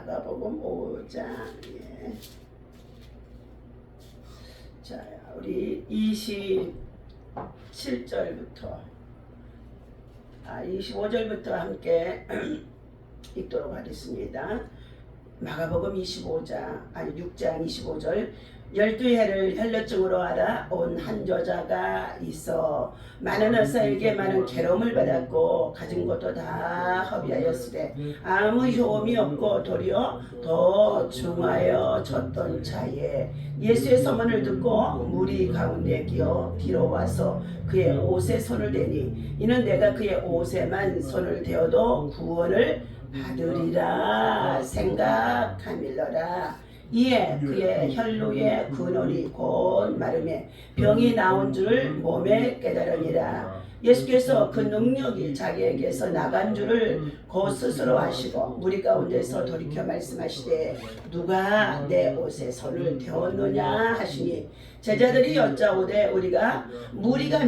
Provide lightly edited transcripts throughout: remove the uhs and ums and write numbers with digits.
마가복음 5장. 예. 자, 우리 27절부터 25절부터 함께 읽도록 하겠습니다. 마가복음 6장 25절. 12해를 혈루증으로 알아온 한 여자가 있어 많은 의사에게 많은 괴로움을 받았고 가진 것도 다 허비하였으되 아무 효험이 없고 도리어 더 중하여 졌던 차에 예수의 서문을 듣고 무리 가운데 끼어 뒤로 와서 그의 옷에 손을 대니 이는 내가 그의 옷에만 손을 대어도 구원을 받으리라 생각함일러라. 이에 그의 혈루의 근원이 곧 마름에 병이 나온 줄을 몸에 깨달으니라. 예수께서 그 능력이 자기에게서 나간 줄을 곧 스스로 아시고 무리 가운데서 돌이켜 말씀하시되 누가 내 옷에 손을 대었느냐 하시니 제자들이 여짜오되 우리가 무리가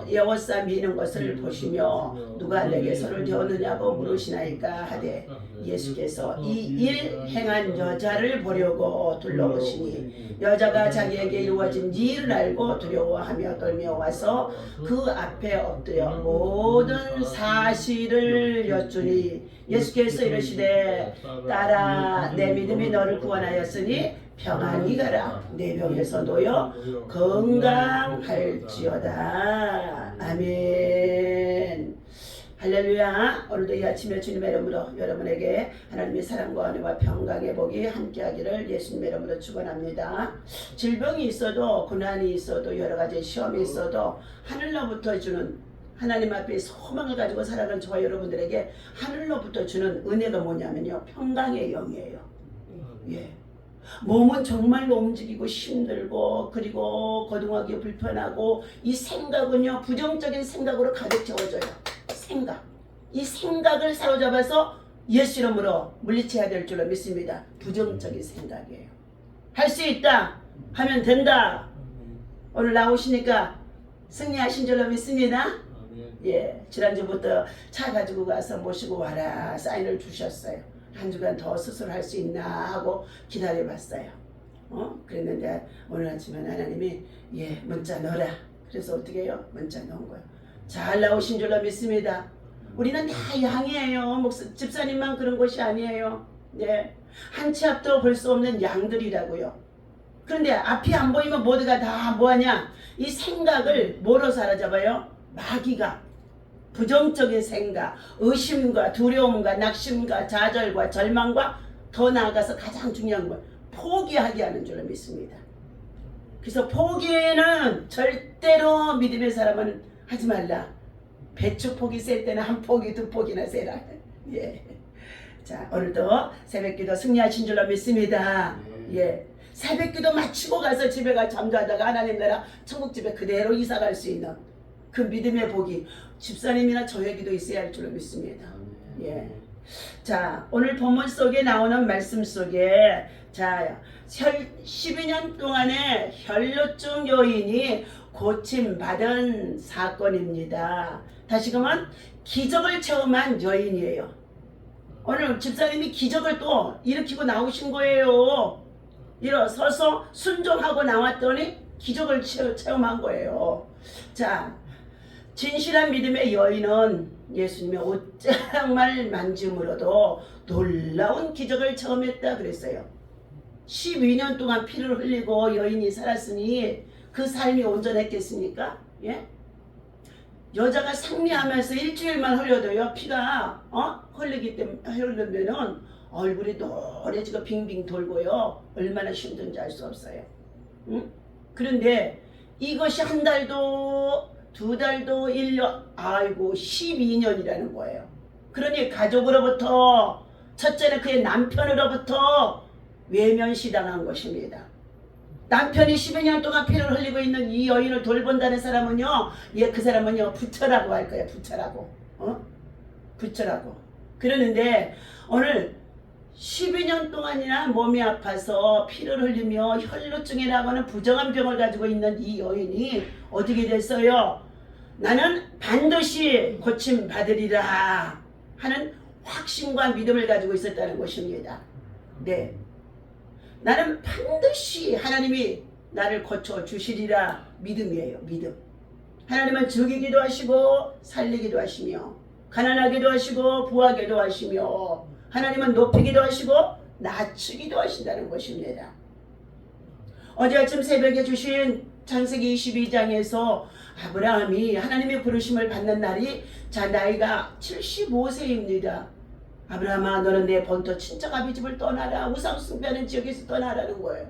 에워싸 미는 것을 보시며 누가 내게 손을 대었느냐고 물으시나이까 하되 예수께서 이 일 행한 여자를 보려고 둘러오시니 여자가 자기에게 이루어진 일을 알고 두려워하며 떨며 와서 그 앞에 엎드려 모든 사실을 여쭈니 예수께서 이르시되 딸아 내 믿음이 너를 구원하였으니 평안히 가라. 내 병에서 놓여 건강할지어다. 아멘. 할렐루야. 오늘도 이 아침에 주님의 이름으로 여러분에게 하나님의 사랑과 은혜와 평강의 복이 함께하기를 예수님의 이름으로 축원합니다. 질병이 있어도 고난이 있어도 여러 가지 시험이 있어도 하늘로부터 주는 하나님 앞에 소망을 가지고 살아가는 저와 여러분들에게 하늘로부터 주는 은혜가 뭐냐면요, 평강의 영이에요. 예. 몸은 정말로 움직이고 힘들고 그리고 거동하기 불편하고 이 생각은요 부정적인 생각으로 가득 채워져요. 이 생각을 사로잡아서 예수 이름으로 물리쳐야 될 줄로 믿습니다. 부정적인 생각이에요. 할 수 있다 하면 된다. 오늘 나오시니까 승리하신 줄로 믿습니다. 예, 지난주부터 차 가지고 가서 모시고 와라 사인을 주셨어요. 한 주간 더 수술할 수 있나 하고 기다려봤어요. 그랬는데 오늘 아침에 하나님이 문자 넣어라. 그래서 어떻게 해요? 문자 넣은 거예요. 잘 나오신 줄로 믿습니다. 우리는 다 양이에요. 집사님만 그런 것이 아니에요. 예, 한 치 앞도 볼 수 없는 양들이라고요. 그런데 앞이 안 보이면 모두가 다 뭐하냐? 이 생각을 뭐로 사로잡아요? 마귀가 부정적인 생각, 의심과 두려움과 낙심과 좌절과 절망과 더 나아가서 가장 중요한 건 포기하게 하는 줄로 믿습니다. 그래서 포기는 절대로 믿음의 사람은 하지 말라. 배추 포기 셀 때는 한 포기 두 포기나 세라. 예. 자, 오늘도 새벽기도 승리하신 줄로 믿습니다. 예. 새벽기도 마치고 가서 집에 가 잠자다가 하나님 나라 천국집에 그대로 이사갈 수 있는 그 믿음의 복이 집사님이나 저에게도 있어야 할 줄로 믿습니다. 예. 자, 오늘 본문 속에 나오는 말씀 속에 12년 동안의 혈루증 여인이 고침받은 사건입니다. 다시금은 기적을 체험한 여인이에요. 오늘 집사님이 기적을 또 일으키고 나오신 거예요. 일어서서 순종하고 나왔더니 기적을 체험한 거예요. 자, 진실한 믿음의 여인은 예수님의 옷장을 만짐으로도 놀라운 기적을 체험했다 그랬어요. 12년 동안 피를 흘리고 여인이 살았으니 그 삶이 온전했겠습니까? 예? 여자가 상리하면서 일주일만 흘려도요 피가 흐르면은 얼굴이 노래지고 빙빙 돌고요 얼마나 힘든지 알 수 없어요. 응? 그런데 이것이 한 달도 두 달도 1년, 아이고 12년이라는 거예요. 그러니 가족으로부터, 첫째는 그의 남편으로부터 외면시당한 것입니다. 남편이 12년 동안 피를 흘리고 있는 이 여인을 돌본다는 사람은요, 그 사람은요 부처라고 할 거예요. 부처라고. 그러는데 오늘 12년 동안이나 몸이 아파서 피를 흘리며 혈루증이라고 하는 부정한 병을 가지고 있는 이 여인이 어떻게 됐어요? 나는 반드시 고침받으리라 하는 확신과 믿음을 가지고 있었다는 것입니다. 네. 나는 반드시 하나님이 나를 고쳐 주시리라 믿음이에요. 믿음. 하나님은 죽이기도 하시고 살리기도 하시며 가난하기도 하시고 부하게도 하시며 하나님은 높이기도 하시고 낮추기도 하신다는 것입니다. 어제 아침 새벽에 주신 창세기 22장에서 아브라함이 하나님의 부르심을 받는 날이 자 나이가 75세입니다. 아브라함아 너는 내 본토 친척 아비 집을 떠나라. 우상 숭배하는 지역에서 떠나라는 거예요.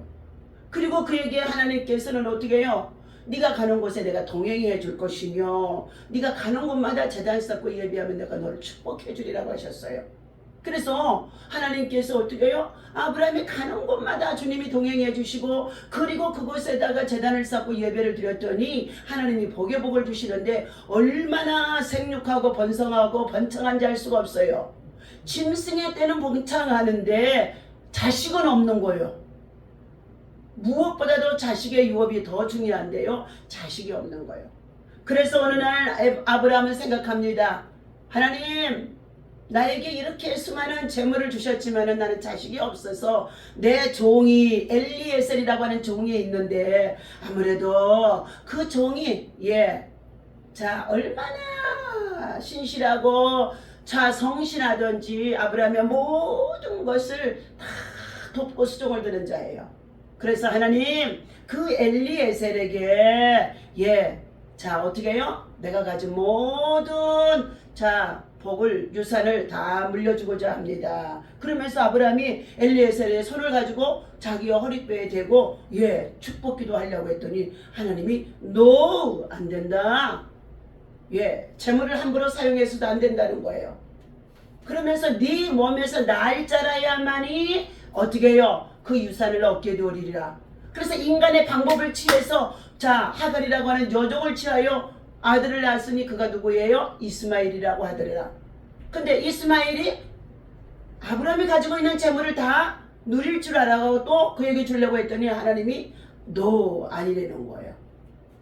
그리고 그에게 하나님께서는 어떻게 해요? 네가 가는 곳에 내가 동행해 줄 것이며 네가 가는 곳마다 제단 쌓고 예비하면 내가 너를 축복해 주리라고 하셨어요. 그래서 하나님께서 어떻게 해요? 아브라함이 가는 곳마다 주님이 동행해 주시고 그리고 그곳에다가 제단을 쌓고 예배를 드렸더니 하나님이 복의 복을 주시는데 얼마나 생육하고 번성하고 번창한지 알 수가 없어요. 짐승의 때는 번창하는데 자식은 없는 거예요. 무엇보다도 자식의 유업이 더 중요한데요. 자식이 없는 거예요. 그래서 어느 날 아브라함은 생각합니다. 하나님 나에게 이렇게 수많은 재물을 주셨지만 나는 자식이 없어서 내 종이 엘리에셀이라고 하는 종이 있는데 아무래도 그 종이 자 얼마나 신실하고 자 성실하든지 아브라함의 모든 것을 다 돕고 수종을 드는 자예요. 그래서 하나님 그 엘리에셀에게 자 어떻게 해요? 내가 가진 모든 자 복을 유산을 다 물려주고자 합니다. 그러면서 아브라함이 엘리에셀의 손을 가지고 자기의 허리뼈에 대고 축복기도 하려고 했더니 하나님이 No 안 된다. 재물을 함부로 사용해서도 안 된다는 거예요. 그러면서 네 몸에서 날 자라야만이 어떻게 해요? 그 유산을 얻게 되리라. 그래서 인간의 방법을 취해서 자 하갈이라고 하는 여종을 취하여 아들을 낳았으니 그가 누구예요? 이스마엘이라고 하더라. 근데 이스마엘이 아브라함이 가지고 있는 재물을 다 누릴 줄 알아가고 또 그에게 주려고 했더니 하나님이 No 아니라는 거예요.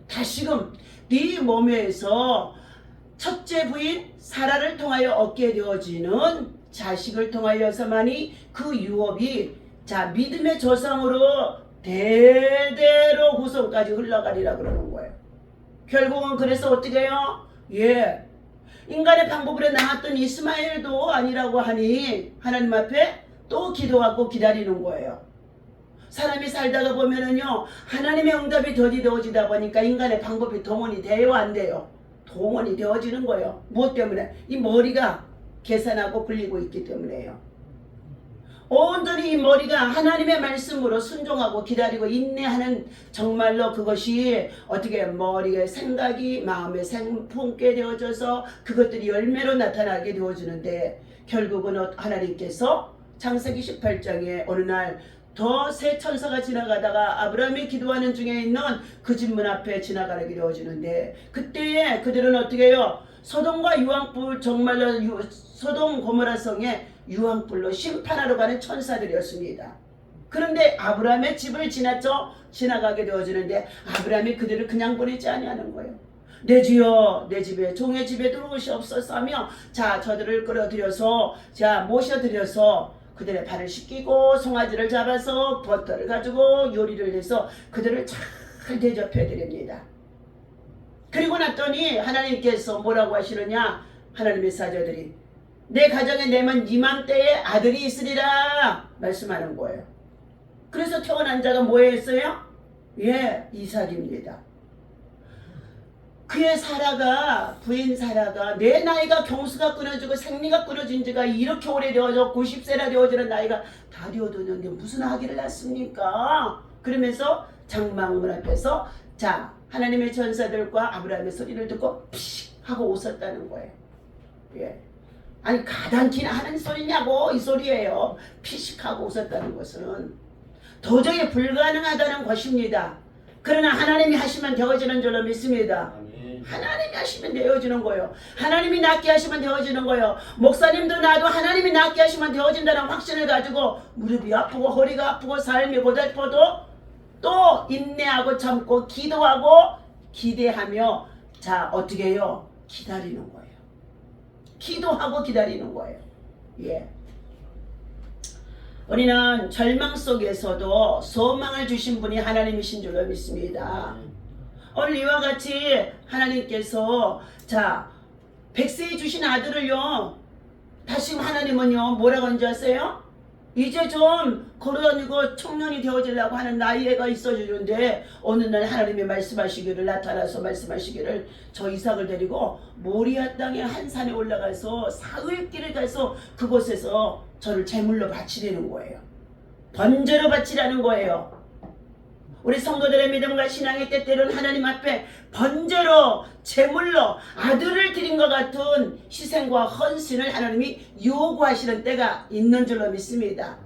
다시금 네 몸에서 첫째 부인 사라를 통하여 얻게 되어지는 자식을 통하여서만이 그 유업이 자 믿음의 조상으로 대대로 후손까지 흘러가리라 그러는 거예요. 결국은 그래서 어떻게 해요? 인간의 방법으로 낳았던 이스마엘도 아니라고 하니 하나님 앞에 또 기도하고 기다리는 거예요. 사람이 살다가 보면은요 하나님의 응답이 더디되어지다 보니까 인간의 방법이 동원이 돼요 안 돼요? 동원이 되어지는 거예요. 무엇 때문에? 이 머리가 계산하고 굴리고 있기 때문에요. 온전히 이 머리가 하나님의 말씀으로 순종하고 기다리고 인내하는 정말로 그것이 어떻게 머리의 생각이 마음에 품게 되어져서 그것들이 열매로 나타나게 되어지는데 결국은 하나님께서 창세기 18장에 어느 날 더 새 천사가 지나가다가 아브라함이 기도하는 중에 있는 그 집 문 앞에 지나가게 되어지는데 그때에 그들은 어떻게 해요? 소돔과 유황불 정말로 소돔 고모라 성에 유황불로 심판하러 가는 천사들이었습니다. 그런데 아브라함의 집을 지나가게 되어지는데 아브라함이 그들을 그냥 보내지 아니하는 거예요. 내 주여 내 집에 종의 집에 들어오시옵소서 하며 자 저들을 끌어들여서 자 모셔들여서 그들의 발을 씻기고 송아지를 잡아서 버터를 가지고 요리를 해서 그들을 잘 대접해 드립니다. 그리고 났더니 하나님께서 뭐라고 하시느냐 하나님의 사자들이 내 가정에 내면 이맘때에 아들이 있으리라 말씀하는 거예요. 그래서 태어난 자가 뭐였어요? 이삭입니다. 그의 사라가 부인 사라가 내 나이가 경수가 끊어지고 생리가 끊어진 지가 이렇게 오래되어져 90세나 되어지는 나이가 다 되어졌는데 무슨 아기를 낳습니까? 그러면서 장막문 앞에서 자 하나님의 천사들과 아브라함의 소리를 듣고 피식 하고 웃었다는 거예요. 아니 가당키나 하는 소리냐고 이 소리예요. 피식 하고 웃었다는 것은 도저히 불가능하다는 것입니다. 그러나 하나님이 하시면 되어지는 줄로 믿습니다. 하나님이 하시면 되어지는 거예요. 하나님이 낫게 하시면 되어지는 거예요. 목사님도 나도 하나님이 낫게 하시면 되어진다는 확신을 가지고 무릎이 아프고 허리가 아프고 삶이 고달퍼도 또 인내하고 참고 기도하고 기대하며 자 어떻게 해요? 기다리는 거예요. 기도하고 기다리는 거예요. 우리는 절망 속에서도 소망을 주신 분이 하나님이신 줄로 믿습니다. 오늘 이와 같이 하나님께서 자 백세에 주신 아들을요 다시 하나님은요 뭐라고 하는지 아세요? 이제 좀 걸어다니고 청년이 되어지려고 하는 나이가 있어지는데 어느 날 하나님이 말씀하시기를 나타나서 말씀하시기를 저 이삭을 데리고 모리아 땅의 한 산에 올라가서 사흘길을 가서 그곳에서 저를 제물로 바치려는 거예요. 번제로 바치라는 거예요. 우리 성도들의 믿음과 신앙의 때때로는 하나님 앞에 번제로 제물로 아들을 드린 것 같은 희생과 헌신을 하나님이 요구하시는 때가 있는 줄로 믿습니다.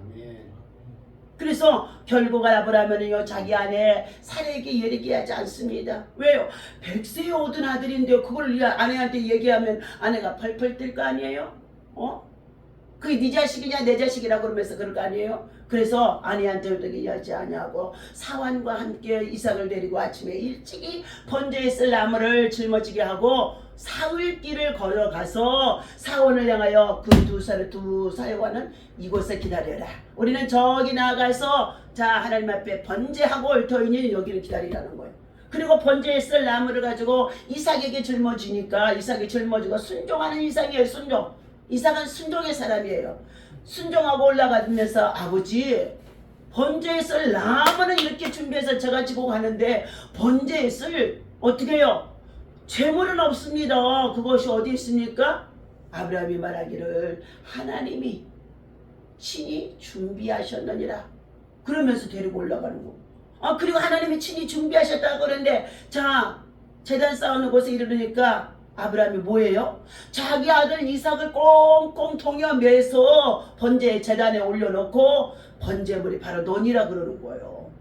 그래서 결국 아브라함은요 자기 아내 사라에게 얘기하지 않습니다. 왜요? 100세에 얻은 아들인데요 그걸 아내한테 얘기하면 아내가 펄펄 뛸 거 아니에요? 그게 네 자식이냐 내 자식이라고 그러면서 그럴 거 아니에요? 그래서 아내한테도 얘기하지 아니하고 사환과 함께 이삭을 데리고 아침에 일찍이 번제에 쓸 나무를 짊어지게 하고 사흘길을 걸어가서 사원을 향하여 그 두 사회와는 이곳에 기다려라. 우리는 저기 나가서 자 하나님 앞에 번제하고 올 터이니 여기를 기다리라는 거예요. 그리고 번제에 쓸 나무를 가지고 이삭에게 짊어지니까 이삭이 짊어지고 순종하는 이삭이에요. 순종. 이삭은 순종의 사람이에요. 순종하고 올라가면서 아버지 번제에 쓸 나무는 이렇게 준비해서 제가 지고 가는데 번제에 쓸 어떻게 해요? 재물은 없습니다. 그것이 어디 있습니까? 아브라함이 말하기를 하나님이 친히 준비하셨느니라. 그러면서 데리고 올라가는 거. 그리고 하나님이 친히 준비하셨다고 그러는데 자 제단 쌓아놓은 곳에 이르르니까 아브라함이 뭐예요? 자기 아들 이삭을 꽁꽁 통여 매서 번제 제단에 올려놓고 번제물이 바로 논이라 그러는 거예요.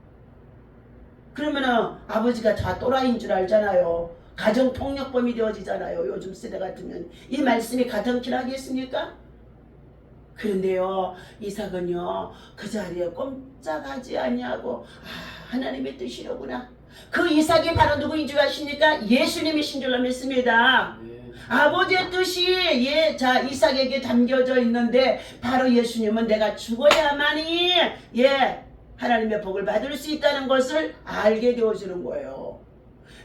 그러면은 아버지가 다 또라이인 줄 알잖아요. 가정폭력범이 되어지잖아요. 요즘 세대 같으면 이 말씀이 가당키를 하겠습니까? 그런데요 이삭은요 그 자리에 꼼짝하지 아니하고 하나님의 뜻이로구나. 그 이삭이 바로 누구인 줄 아십니까? 예수님이신 줄로 믿습니다. 아버지의 뜻이 자 이삭에게 담겨져 있는데 바로 예수님은 내가 죽어야만이 하나님의 복을 받을 수 있다는 것을 알게 되어지는 거예요.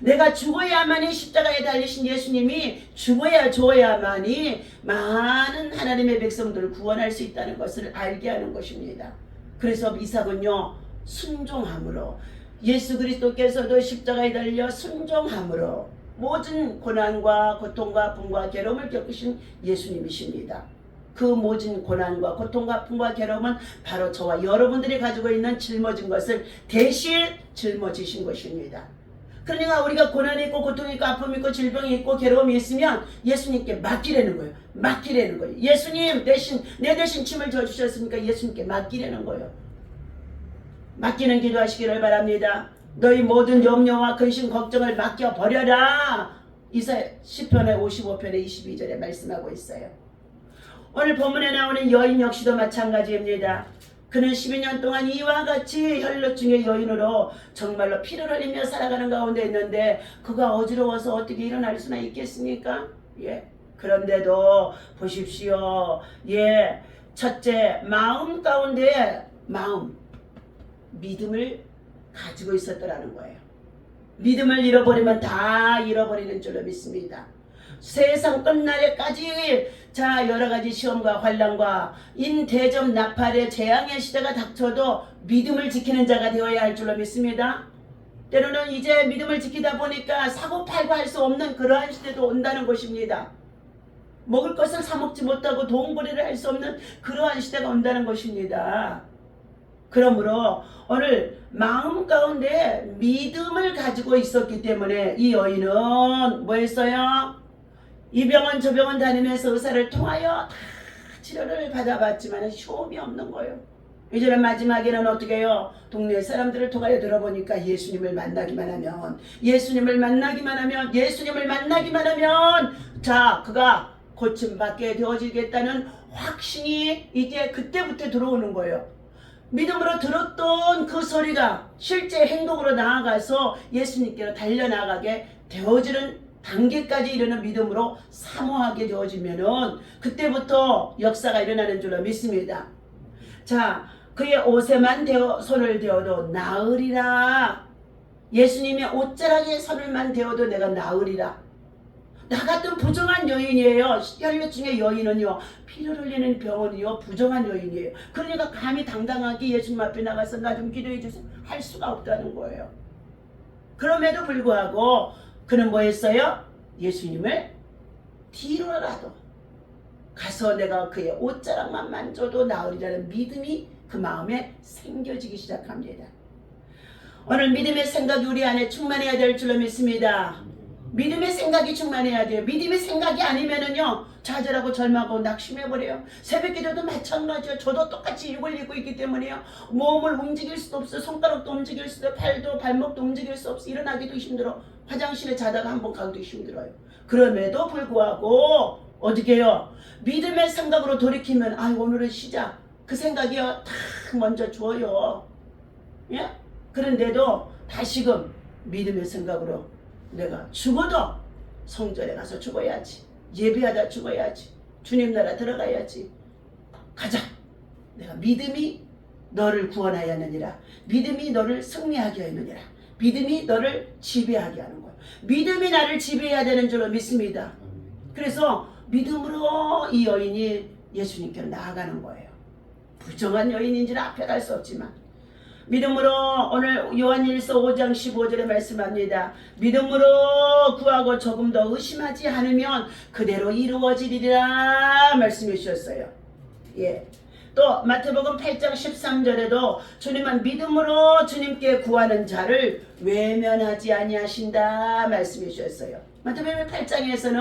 내가 죽어야만이 십자가에 달리신 예수님이 죽어야만이 많은 하나님의 백성들을 구원할 수 있다는 것을 알게 하는 것입니다. 그래서 이삭은요 순종함으로 예수 그리스도께서도 십자가에 달려 순종함으로 모든 고난과 고통과 아픔과 괴로움을 겪으신 예수님이십니다. 그 모든 고난과 고통과 아픔과 괴로움은 바로 저와 여러분들이 가지고 있는 짊어진 것을 대신 짊어지신 것입니다. 그러니까 우리가 고난이 있고 고통이 있고 아픔이 있고 질병이 있고 괴로움이 있으면 예수님께 맡기라는 거예요. 맡기라는 거예요. 예수님 대신 내 대신 짐을 져주셨으니까 예수님께 맡기라는 거예요. 맡기는 기도하시기를 바랍니다. 너희 모든 염려와 근심 걱정을 맡겨버려라. 시편의 55편의 22절에 말씀하고 있어요. 오늘 본문에 나오는 여인 역시도 마찬가지입니다. 그는 12년 동안 이와 같이 혈루증의 여인으로 정말로 피를 흘리며 살아가는 가운데 있는데 그가 어지러워서 어떻게 일어날 수나 있겠습니까? 그런데도 보십시오. 첫째 마음 가운데 믿음을 가지고 있었더라는 거예요. 믿음을 잃어버리면 다 잃어버리는 줄로 믿습니다. 세상 끝날에까지 여러가지 시험과 환난과 인대접 나팔의 재앙의 시대가 닥쳐도 믿음을 지키는 자가 되어야 할 줄로 믿습니다. 때로는 이제 믿음을 지키다 보니까 사고팔고 할 수 없는 그러한 시대도 온다는 것입니다. 먹을 것을 사 먹지 못하고 돈벌이를 할 수 없는 그러한 시대가 온다는 것입니다. 그러므로 오늘 마음 가운데 믿음을 가지고 있었기 때문에 이 여인은 뭐 했어요? 이 병원 저 병원 다니면서 의사를 통하여 다 치료를 받아봤지만 효험이 없는 거예요. 이제는 마지막에는 어떻게 해요? 동네 사람들을 통하여 들어보니까 예수님을 만나기만 하면 그가 고침받게 되어지겠다는 확신이 이제 그때부터 들어오는 거예요. 믿음으로 들었던 그 소리가 실제 행동으로 나아가서 예수님께로 달려나가게 되어지는 단계까지 이르는 믿음으로 사모하게 되어지면은 그때부터 역사가 일어나는 줄로 믿습니다. 그의 옷에만 손을 대어도 나으리라. 예수님의 옷자락에 손을만 대어도 내가 나으리라. 나 같은 부정한 여인이에요. 혈류증의 여인은요, 피를 흘리는 병원이요, 부정한 여인이에요. 그러니까 감히 당당하게 예수님 앞에 나가서 나 좀 기도해 주세요 할 수가 없다는 거예요. 그럼에도 불구하고 그는 뭐 했어요? 예수님을 뒤로라도 가서 내가 그의 옷자락만 만져도 나으리라는 믿음이 그 마음에 생겨지기 시작합니다. 오늘 믿음의 생각이 우리 안에 충만해야 될 줄로 믿습니다. 믿음의 생각이 충만해야 돼요. 믿음의 생각이 아니면은요, 좌절하고 절망하고 낙심해버려요. 새벽기도도 마찬가지예요. 저도 똑같이 육을 입고 있기 때문에요, 몸을 움직일 수도 없어. 손가락도 움직일 수도 없어. 팔도 발목도 움직일 수 없어. 일어나기도 힘들어. 화장실에 자다가 한번 가기도 힘들어요. 그럼에도 불구하고 어떻게 해요? 믿음의 생각으로 돌이키면 오늘은 쉬자. 그 생각이요, 탁 먼저 줘요. 예? 그런데도 다시금 믿음의 생각으로 내가 죽어도 성전에 가서 죽어야지. 예배하다 죽어야지. 주님 나라 들어가야지. 가자. 내가 믿음이 너를 구원하였느니라. 믿음이 너를 승리하게 하였느니라. 믿음이 너를 지배하게 하는 거예요. 믿음이 나를 지배해야 되는 줄로 믿습니다. 그래서 믿음으로 이 여인이 예수님께로 나아가는 거예요. 부정한 여인인지는 앞에 갈 수 없지만 믿음으로, 오늘 요한일서 5장 15절에 말씀합니다. 믿음으로 구하고 조금 더 의심하지 않으면 그대로 이루어지리라 말씀해 주셨어요. 예. 또 마태복음 8장 13절에도 주님은 믿음으로 주님께 구하는 자를 외면하지 아니하신다 말씀해 주셨어요. 마태복음 8장에서는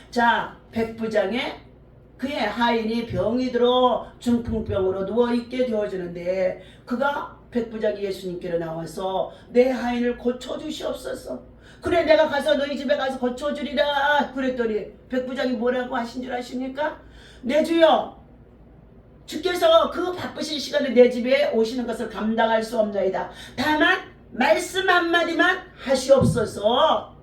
자, 백부장의 그의 하인이 병이 들어 중풍병으로 누워있게 되어주는데, 그가 백부장이 예수님께로 나와서 내 하인을 고쳐주시옵소서. 그래, 내가 가서 너희 집에 가서 고쳐주리라 그랬더니 백부장이 뭐라고 하신 줄 아십니까? 내 주여, 주께서 그 바쁘신 시간에 내 집에 오시는 것을 감당할 수 없나이다. 다만 말씀 한마디만 하시옵소서.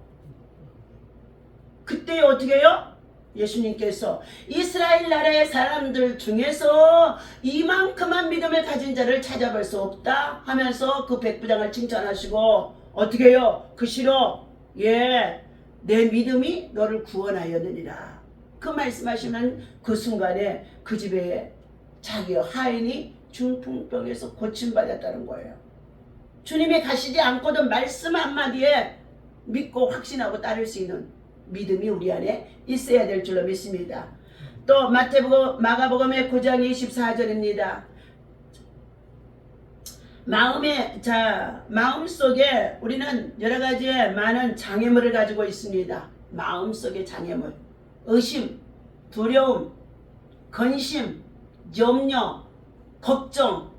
그때 어떻게 해요? 예수님께서 이스라엘 나라의 사람들 중에서 이만큼만 믿음을 가진 자를 찾아볼 수 없다 하면서 그 백부장을 칭찬하시고 어떻게 해요? 그 시로 내 믿음이 너를 구원하였느니라. 그 말씀하시는 그 순간에 그 집에 자기 하인이 중풍병에서 고침받았다는 거예요. 주님이 가시지 않고도 말씀 한마디에 믿고 확신하고 따를 수 있는 믿음이 우리 안에 있어야 될 줄로 믿습니다. 또 마가복음의 9장 24절입니다. 마음속에 우리는 여러 가지의 많은 장애물을 가지고 있습니다. 마음속의 장애물, 의심, 두려움, 근심, 염려, 걱정,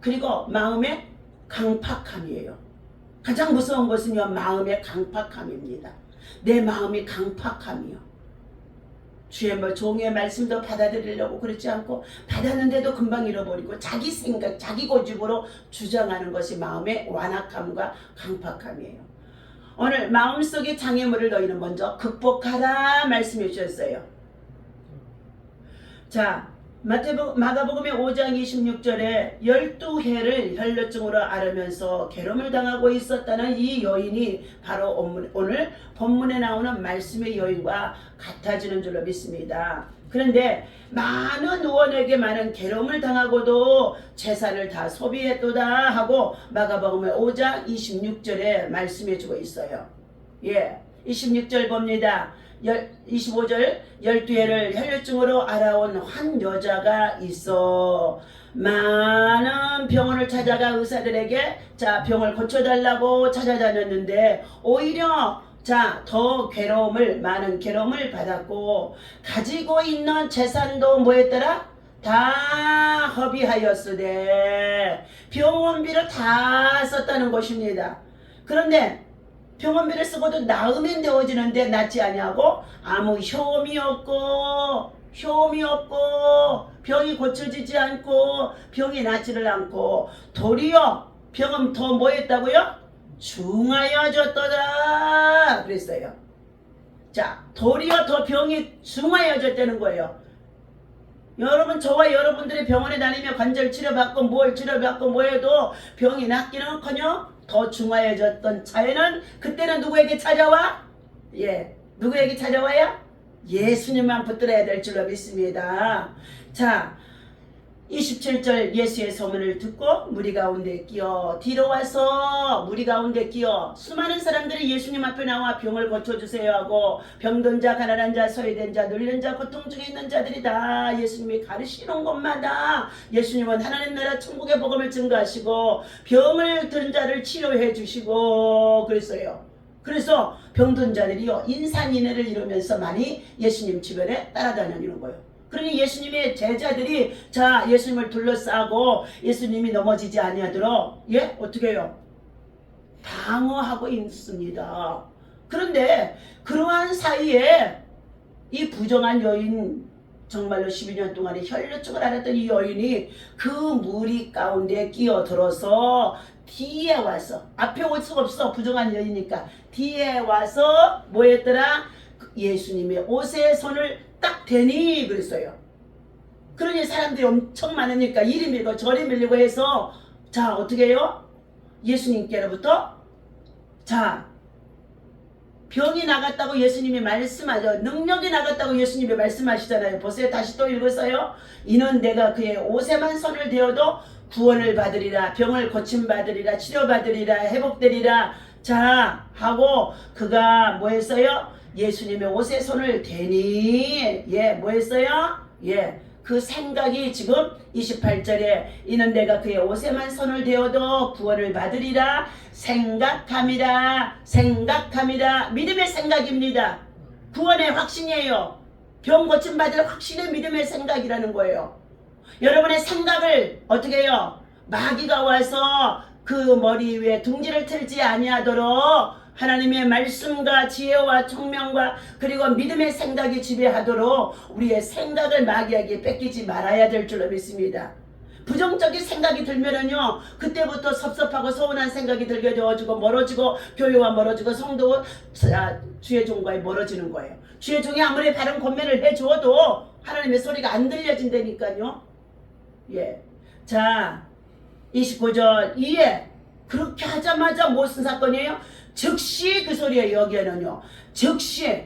그리고 마음의 강팍함이에요. 가장 무서운 것은요, 마음의 강팍함입니다. 내 마음이 강팍함이요. 주의 종의 말씀도 받아들이려고 그렇지 않고 받았는데도 금방 잃어버리고 자기 생각, 자기 고집으로 주장하는 것이 마음의 완악함과 강팍함이에요. 오늘 마음속의 장애물을 너희는 먼저 극복하라 말씀해 주셨어요. 자, 마가복음의 5장 26절에 12해를 혈루증으로 앓으면서 괴로움을 당하고 있었다는 이 여인이 바로 오늘 본문에 나오는 말씀의 여인과 같아지는 줄로 믿습니다. 그런데 많은 의원에게 많은 괴로움을 당하고도 재산을 다 소비했도다 하고 마가복음의 5장 26절에 말씀해주고 있어요. 26절 봅니다. 25절 12해를 혈류증으로 앓아온 한 여자가 있어 많은 병원을 찾아가 의사들에게 병을 고쳐달라고 찾아다녔는데 오히려 더 많은 괴로움을 받았고 가지고 있는 재산도 뭐였더라? 다 허비하였으되 병원비를 다 썼다는 것입니다. 그런데 병원비를 쓰고도 나으면 되어지는데 낫지 아니하고 아무 효험이 없고 병이 고쳐지지 않고 병이 낫지를 않고 도리어 병은 더 뭐했다고요? 중하여졌더라 그랬어요. 도리어 더 병이 중하여졌다는 거예요. 여러분 저와 여러분들이 병원에 다니며 관절 치료받고 뭘 치료받고 뭐 해도 병이 낫기는커녕 더 중화해졌던 차에는 그때는 누구에게 찾아와? 예, 누구에게 찾아와야? 예수님만 붙들어야 될 줄로 믿습니다. 자, 27절 예수의 소문을 듣고 무리 가운데 끼어 뒤로 와서 무리 가운데 끼어 수많은 사람들이 예수님 앞에 나와 병을 고쳐주세요 하고 병든 자 가난한 자 소외된 자 눌린 자 고통 중에 있는 자들이 다 예수님이 가르치는 곳마다 예수님은 하나님 나라 천국의 복음을 증거하시고 병을 든 자를 치료해 주시고 그랬어요. 그래서 병든 자들이요 인산인해를 이루면서 많이 예수님 주변에 따라다니는 거예요. 그러니 예수님의 제자들이 자 예수님을 둘러싸고 예수님이 넘어지지 아니하도록 예 어떻게 해요? 방어하고 있습니다. 그런데 그러한 사이에 이 부정한 여인 정말로 12년 동안에 혈루증을 앓았던 이 여인이 그 무리 가운데 끼어들어서 뒤에 와서 앞에 올 수가 없어 부정한 여인이니까 뒤에 와서 뭐 했더라? 예수님의 옷에 손을 딱 대니 그랬어요. 그러니 사람들이 엄청 많으니까 이리 밀고 저리 밀리고 해서 자 어떻게 해요? 예수님께로부터 자 병이 나갔다고 예수님이 말씀하죠. 능력이 나갔다고 예수님이 말씀하시잖아요. 보세요. 다시 또 읽으세요. 이는 내가 그의 옷에만 손을 대어도 구원을 받으리라. 병을 고침받으리라. 치료받으리라. 회복되리라. 자 하고 그가 뭐 했어요? 예수님의 옷에 손을 대니 예 뭐 했어요? 예 그 생각이 지금 28절에 이는 내가 그의 옷에만 손을 대어도 구원을 받으리라 생각함이라 생각함이라 믿음의 생각입니다. 구원의 확신이에요. 병 고침받을 확신의 믿음의 생각이라는 거예요. 여러분의 생각을 어떻게 해요? 마귀가 와서 그 머리 위에 둥지를 틀지 아니하도록 하나님의 말씀과 지혜와 총명과 그리고 믿음의 생각이 지배하도록 우리의 생각을 마귀에게 뺏기지 말아야 될 줄로 믿습니다. 부정적인 생각이 들면은요 그때부터 섭섭하고 서운한 생각이 들게 되어지고 멀어지고 교회와 멀어지고 성도 주의 종과의 멀어지는 거예요. 주의 종이 아무리 바른 권면을 해주어도 하나님의 소리가 안 들려진다니까요. 예, 자 29절 이에 그렇게 하자마자 무슨 사건이에요? 즉시 그 소리에 여기에는요 즉시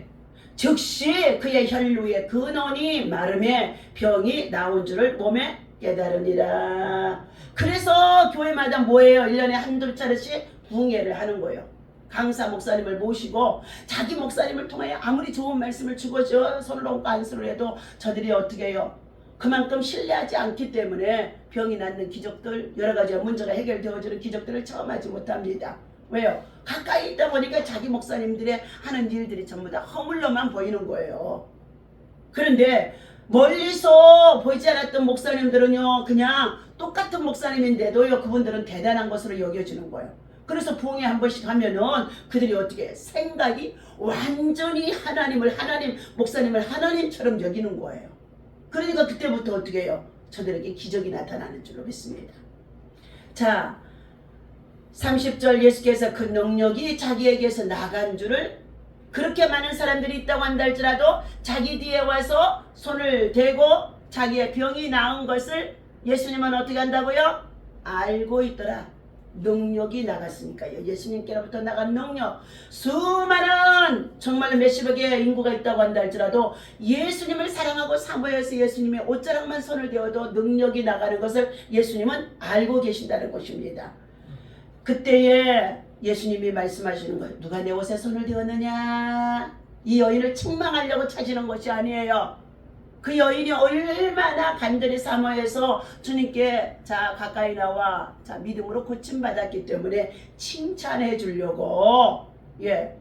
그의 혈루의 근원이 마름에 병이 나온 줄을 몸에 깨달으니라. 그래서 교회마다 뭐예요? 1년에 한두 차례씩 부흥회를 하는 거예요. 강사 목사님을 모시고 자기 목사님을 통하여 아무리 좋은 말씀을 주고 손을 얹고 안수를 해도 저들이 어떻게 해요? 그만큼 신뢰하지 않기 때문에 병이 낫는 기적들 여러 가지 문제가 해결되어지는 기적들을 체험하지 못합니다. 왜요? 가까이 있다 보니까 자기 목사님들의 하는 일들이 전부 다 허물로만 보이는 거예요. 그런데 멀리서 보이지 않았던 목사님들은요 그냥 똑같은 목사님인데도요 그분들은 대단한 것으로 여겨지는 거예요. 그래서 부흥회 한 번씩 하면은 그들이 어떻게 생각이 완전히 하나님 목사님을 하나님처럼 여기는 거예요. 그러니까 그때부터 어떻게 해요? 저들에게 기적이 나타나는 줄로 믿습니다. 자 30절 예수께서 그 능력이 자기에게서 나간 줄을 그렇게 많은 사람들이 있다고 한다 할지라도 자기 뒤에 와서 손을 대고 자기의 병이 나은 것을 예수님은 어떻게 한다고요? 알고 있더라. 능력이 나갔으니까요. 예수님께로부터 나간 능력. 수많은 정말로 몇십억의 인구가 있다고 한다 할지라도 예수님을 사랑하고 사모해서 예수님의 옷자락만 손을 대어도 능력이 나가는 것을 예수님은 알고 계신다는 것입니다. 그때에 예수님이 말씀하시는 거예요. 누가 내 옷에 손을 대었느냐? 이 여인을 책망하려고 찾으는 것이 아니에요. 그 여인이 얼마나 간절히 사모해서 주님께 자 가까이 나와 자 믿음으로 고침받았기 때문에 칭찬해 주려고 예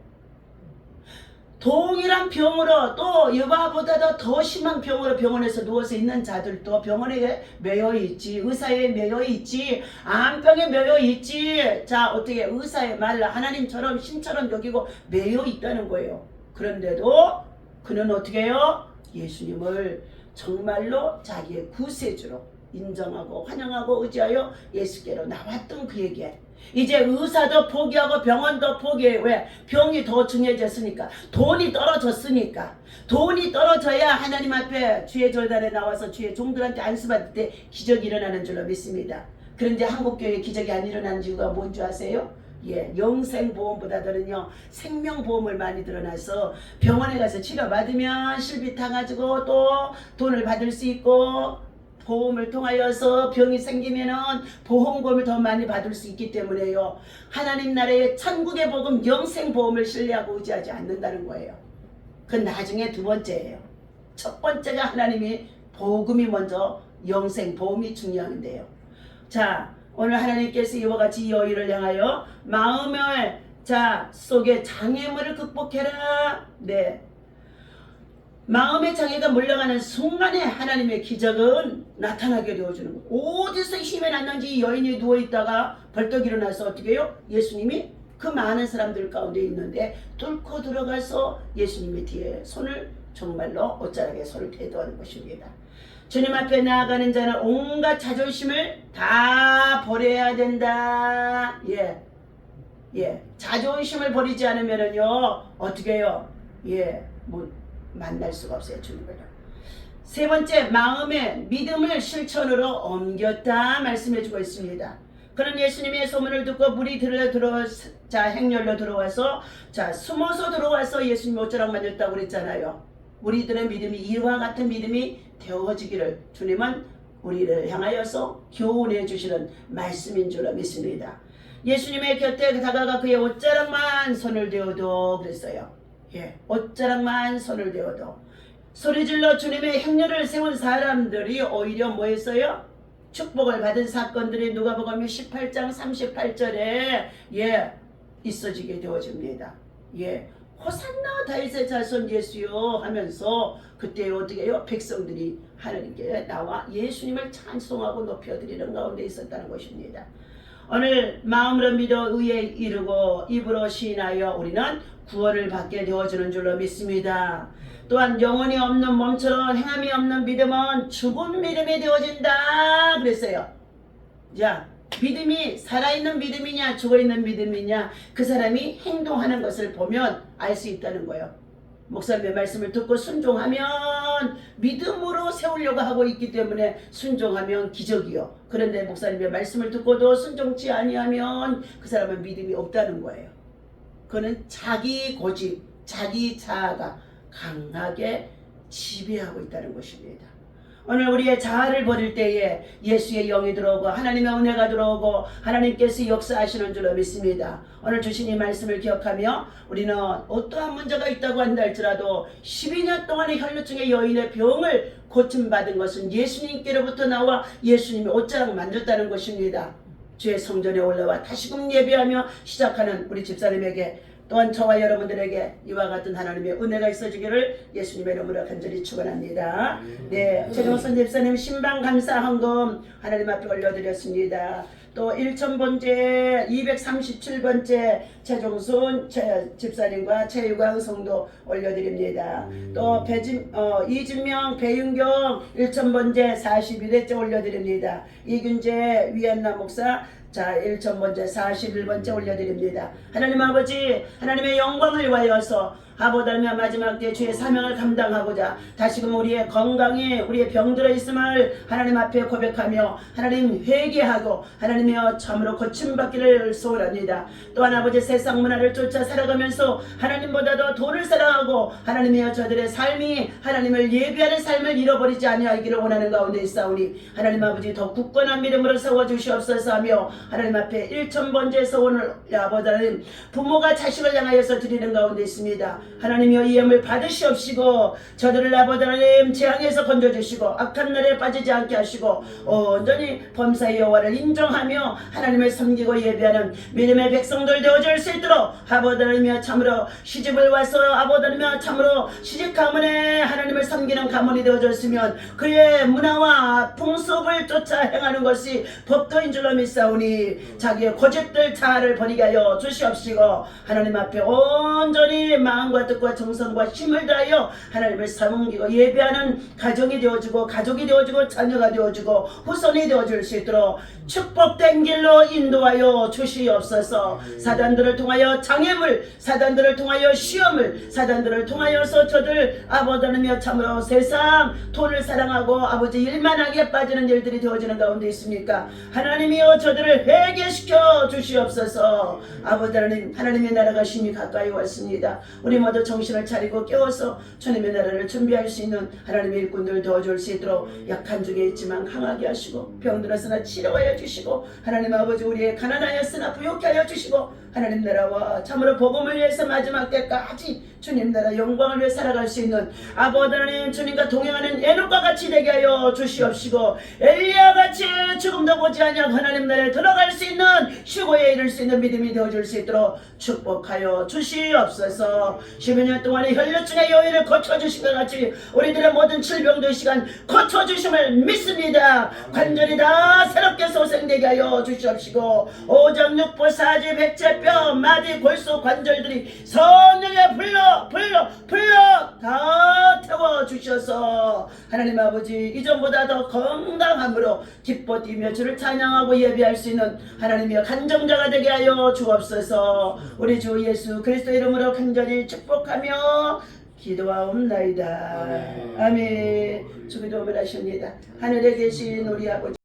동일한 병으로 또 여바보다도 더 심한 병으로 병원에서 누워서 있는 자들도 병원에 매여 있지 의사에 매여 있지 암병에 매여 있지 자 어떻게 의사의 말을 하나님처럼 신처럼 여기고 매여 있다는 거예요. 그런데도 그는 어떻게 해요? 예수님을 정말로 자기의 구세주로 인정하고 환영하고 의지하여 예수께로 나왔던 그에게 이제 의사도 포기하고 병원도 포기해요. 왜? 병이 더 중요해졌으니까. 돈이 떨어졌으니까. 돈이 떨어져야 하나님 앞에 주의 절단에 나와서 주의 종들한테 안수받을 때 기적이 일어나는 줄로 믿습니다. 그런데 한국교회 기적이 안 일어나는 이유가 뭔지 아세요? 예, 영생보험보다도는요 생명보험을 많이 들어놔서 병원에 가서 치료받으면 실비 타가지고 또 돈을 받을 수 있고 보험을 통하여서 병이 생기면은 보험금을 더 많이 받을 수 있기 때문에요. 하나님 나라의 천국의 복음 영생보험을 신뢰하고 의지하지 않는다는 거예요. 그건 나중에 두 번째예요. 첫 번째가 하나님이 복음이 먼저 영생보험이 중요한데요. 자, 오늘 하나님께서 이와 같이 이 여인을 향하여 마음을 속에 장애물을 극복해라. 네. 마음의 장애가 물러가는 순간에 하나님의 기적은 나타나게 되어주는 거예요. 어디서 힘이 났는지 여인이 누워있다가 벌떡 일어나서 어떻게 해요? 예수님이 그 많은 사람들 가운데 있는데 뚫고 들어가서 예수님의 뒤에 손을 정말로 옷자락에 손을 대도하는 것입니다. 주님 앞에 나아가는 자는 온갖 자존심을 다 버려야 된다. 예. 자존심을 버리지 않으면은요, 어떻게 해요? 예, 만날 수가 없어요, 주님을. 세 번째, 마음의 믿음을 실천으로 옮겼다 말씀해주고 있습니다. 그런 예수님의 소문을 듣고 물이 행렬로 들어와서 숨어서 들어와서 예수님 옷자락 만졌다고 그랬잖아요. 우리들의 믿음이 이와 같은 믿음이 되어지기를 주님은 우리를 향하여서 교훈해 주시는 말씀인 줄 믿습니다. 예수님의 곁에 다가가 그의 옷자락만 손을 대어도 그랬어요. 예, 옷자락만 손을 대어도 소리질러 주님의 행렬을 세운 사람들이 오히려 뭐 했어요? 축복을 받은 사건들이 누가복음 18장 38절에 있어지게 되어집니다. 호산나 다윗의 자손 예수여 하면서 그때 어떻게 해요? 백성들이 하나님께 나와 예수님을 찬송하고 높여드리는 가운데 있었다는 것입니다. 오늘 마음으로 믿어 의에 이르고 입으로 시인하여 우리는 구원을 받게 되어주는 줄로 믿습니다. 또한 영혼이 없는 몸처럼 행함이 없는 믿음은 죽은 믿음이 되어진다 그랬어요. 자, 믿음이 살아있는 믿음이냐 죽어있는 믿음이냐 그 사람이 행동하는 것을 보면 알 수 있다는 거예요. 목사님의 말씀을 듣고 순종하면 믿음으로 세우려고 하고 있기 때문에 순종하면 기적이요. 그런데 목사님의 말씀을 듣고도 순종치 아니하면 그 사람은 믿음이 없다는 거예요. 그는 자기 고집, 자기 자아가 강하게 지배하고 있다는 것입니다. 오늘 우리의 자아를 버릴 때에 예수의 영이 들어오고 하나님의 은혜가 들어오고 하나님께서 역사하시는 줄로 믿습니다. 오늘 주신 이 말씀을 기억하며 우리는 어떠한 문제가 있다고 한다 할지라도 12년 동안의 혈루증의 여인의 병을 고침받은 것은 예수님께로부터 나와 예수님이 옷자락 만졌다는 것입니다. 주의 성전에 올라와 다시금 예배하며 시작하는 우리 집사님에게 또한 저와 여러분들에게 이와 같은 하나님의 은혜가 있어지기를 예수님의 이름으로 간절히 축원합니다. 네, 최종선 집사님 신방 감사 헌금 하나님 앞에 올려드렸습니다. 또 1000번째 237번째 최종순 집사님과 최유광 성도 올려드립니다. 또 이진명 배윤경 1000번째 41회째 올려드립니다. 이균재 위안나 목사 1000번째 41번째 올려드립니다. 하나님 아버지 하나님의 영광을 위하여서 아보다며 마지막 때 주의 사명을 감당하고자 다시금 우리의 건강에 우리의 병들어 있음을 하나님 앞에 고백하며 하나님 회개하고 하나님이여 참으로 고침받기를 소원합니다. 또한 아버지 세상 문화를 쫓아 살아가면서 하나님보다도 돈을 사랑하고 하나님이여 저들의 삶이 하나님을 예배하는 삶을 잃어버리지 아니하기를 원하는 가운데 있사오니 하나님 아버지 더 굳건한 믿음으로 세워주시옵소서 하며 하나님 앞에 1000번째 소원을 아버지 하나님 부모가 자식을 향하여서 드리는 가운데 있습니다. 하나님이여 이 염을 받으시옵시고 저들을 아버지 하나님 재앙에서 건져주시고 악한 날에 빠지지 않게 하시고 온전히 범사의 여호와를 인정하며 하나님을 섬기고 예배하는 믿음의 백성들 되어줄 수 있도록 아버지 하나님이여 참으로 시집을 와서 아버지 하나님이여 참으로 시집 가문에 하나님을 섬기는 가문이 되어줬으면 그의 문화와 풍습을 쫓아 행하는 것이 법도인 줄로 믿사오니 자기의 고집들 자아를 버리게 하여 주시옵시고 하나님 앞에 온전히 마음과 마음과 뜻과 정성과 힘을 다하여 하나님을 섬기고 예배하는 가정이 되어주고 가족이 되어주고 자녀가 되어주고 후손이 되어줄 수 있도록 축복된 길로 인도하여 주시옵소서. 사단들을 통하여 장애물, 사단들을 통하여 시험을, 사단들을 통하여서 저들 아버지며 참으로 세상 돈을 사랑하고 아버지 일만하게 빠지는 일들이 되어지는 가운데 있습니까? 하나님이여 저들을 회개시켜 주시옵소서. 아버지 하나님, 하나님의 나라가 심히 가까이 왔습니다. 우리 모두 정신을 차리고 깨워서 주님의 나라를 준비할 수 있는 하나님의 일꾼들 도와줄 수 있도록 약한 중에 있지만 강하게 하시고 병들었으나 치료하여 주시고 하나님 아버지 우리의 가난하였으나 부욕케 하여 주시고 하나님 나라와 참으로 복음을 위해서 마지막 때까지 주님 나라 영광을 위해 살아갈 수 있는 아버지 하나님 주님과 동행하는 에녹과 같이 되게 하여 주시옵시고 엘리야 같이 죽음도 보지 아니하고 하나님 나라에 들어갈 수 있는 휴고에 이를 수 있는 믿음이 되어줄 수 있도록 축복하여 주시옵소서. 10여 년 동안의 혈류증의 여인을 고쳐주신 것 같이 우리들의 모든 질병도 이 시간 고쳐주심을 믿습니다. 관절이 다 새롭게 소생되게 하여 주시옵시고 오장육부 사지 백제뼈 마디 골수 관절들이 성령의 불러 다 태워주셔서 하나님 아버지 이전보다 더 건강함으로 기뻐 뛰며 주를 찬양하고 예배할 수 있는 하나님의 간정자가 되게 하여 주옵소서. 우리 주 예수 그리스도 이름으로 간절히 축복하며 기도하옵나이다. 아멘. 주기도를 하십니다. 하늘에 계신 우리 아버지